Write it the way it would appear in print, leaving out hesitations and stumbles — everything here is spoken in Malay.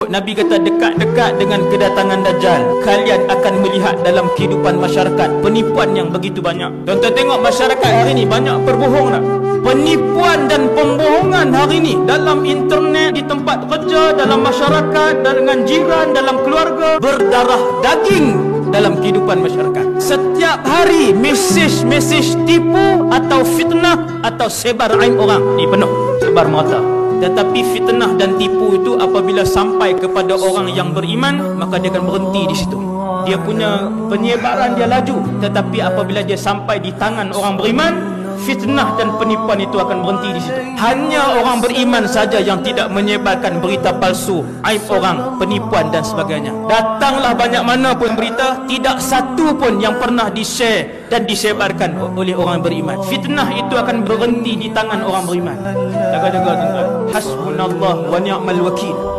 Nabi kata dekat-dekat dengan kedatangan Dajjal, kalian akan melihat dalam kehidupan masyarakat penipuan yang begitu banyak. Tuan-tuan tengok masyarakat hari ini banyak berbohong tak? Penipuan dan pembohongan hari ini dalam internet, di tempat kerja, dalam masyarakat, dengan jiran, dalam keluarga, berdarah daging dalam kehidupan masyarakat. Setiap hari mesej-mesej tipu atau fitnah atau sebar aib orang ni penuh, sebar merata. Tetapi fitnah dan tipu itu apabila sampai kepada orang yang beriman, maka dia akan berhenti di situ. Dia punya penyebaran dia laju. Tetapi apabila dia sampai di tangan orang beriman, fitnah dan penipuan itu akan berhenti di situ. Hanya orang beriman saja yang tidak menyebarkan berita palsu, aib orang, penipuan dan sebagainya. Datanglah banyak mana pun berita, tidak satu pun yang pernah di-share dan disebarkan oleh orang beriman. Fitnah itu akan berhenti di tangan orang beriman. Jaga-jaga tuan-tuan. Hasbunallah wa ni'mal wakil.